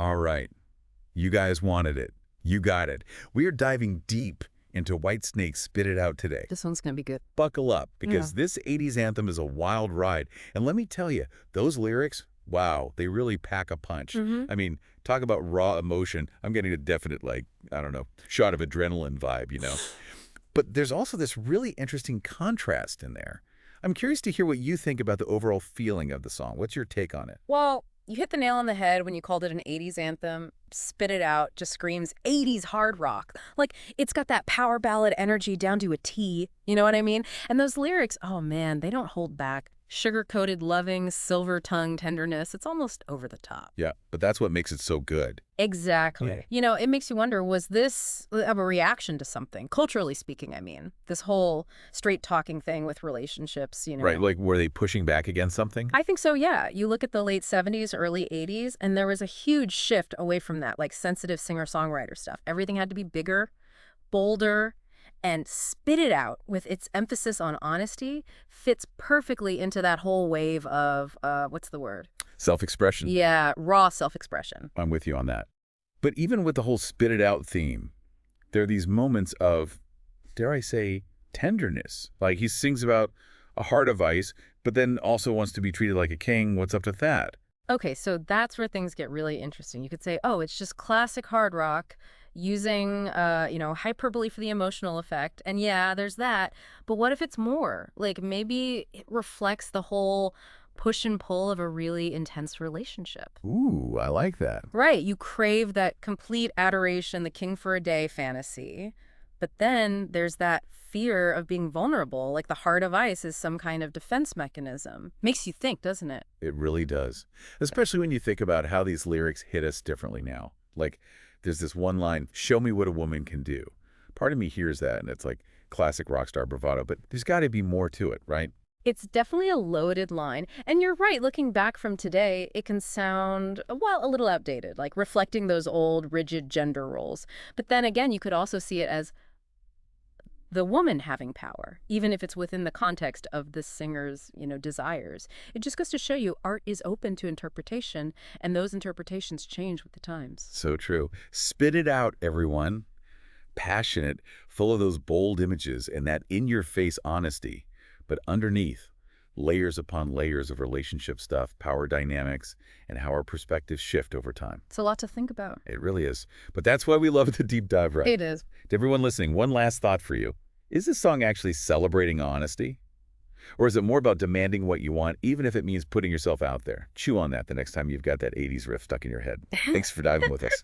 All right. You guys wanted it. You got it. We are diving deep into Whitesnake Spit It Out today. This one's going to be good. Buckle up, because Yeah. this 80s anthem is a wild ride. And let me tell you, those lyrics, wow, they really pack a punch. I mean, talk about raw emotion. I'm getting a definite, like, I don't know, shot of adrenaline vibe. But there's also this really interesting contrast in there. I'm curious to hear what you think about the overall feeling of the song. What's your take on it? Well, you hit the nail on the head when you called it an 80s anthem. Spit It Out just screams 80s hard rock. Like, it's got that power ballad energy down to a T, you know what I mean? And those lyrics, oh man, they don't hold back. Sugar-coated loving, silver-tongued tenderness. It's almost over the top. Yeah, but that's what makes it so good. Exactly. Yeah. It makes you wonder, was this a reaction to something? Culturally speaking, I mean. This whole straight-talking thing with relationships. Right, like were they pushing back against something? I think so, yeah. You look at the late 70s, early 80s, and there was a huge shift away from that, like sensitive singer-songwriter stuff. Everything had to be bigger, bolder, and Spit It Out, with its emphasis on honesty, fits perfectly into that whole wave of, what's the word? Self-expression. Yeah, raw self-expression. I'm with you on that. But even with the whole Spit It Out theme, there are these moments of, dare I say, tenderness. Like he sings about a heart of ice, but then also wants to be treated like a king. What's up with that? Okay, so that's where things get really interesting. You could say, oh, it's just classic hard rock using, hyperbole for the emotional effect. And yeah, there's that. But what if it's more? Like maybe it reflects the whole push and pull of a really intense relationship. Ooh, I like that. Right, you crave that complete adoration, the king for a day fantasy. But then there's that fear of being vulnerable, like the heart of ice is some kind of defense mechanism. Makes you think, doesn't it? It really does. Especially when you think about how these lyrics hit us differently now. Like, there's this one line, show me what a woman can do. Part of me hears that, and it's like classic rock star bravado, but there's got to be more to it, right? It's definitely a loaded line. And you're right, looking back from today, it can sound, well, a little outdated, like reflecting those old, rigid gender roles. But then again, you could also see it as the woman having power, even if it's within the context of the singer's, desires. It just goes to show you art is open to interpretation, and those interpretations change with the times. So true. Spit it out, everyone. Passionate, full of those bold images and that in-your-face honesty. But underneath, layers upon layers of relationship stuff, power dynamics, and how our perspectives shift over time. It's a lot to think about. It really is. But that's why we love the deep dive, right? It is. To everyone listening, one last thought for you. Is this song actually celebrating honesty? Or is it more about demanding what you want, even if it means putting yourself out there? Chew on that the next time you've got that 80s riff stuck in your head. Thanks for diving with us.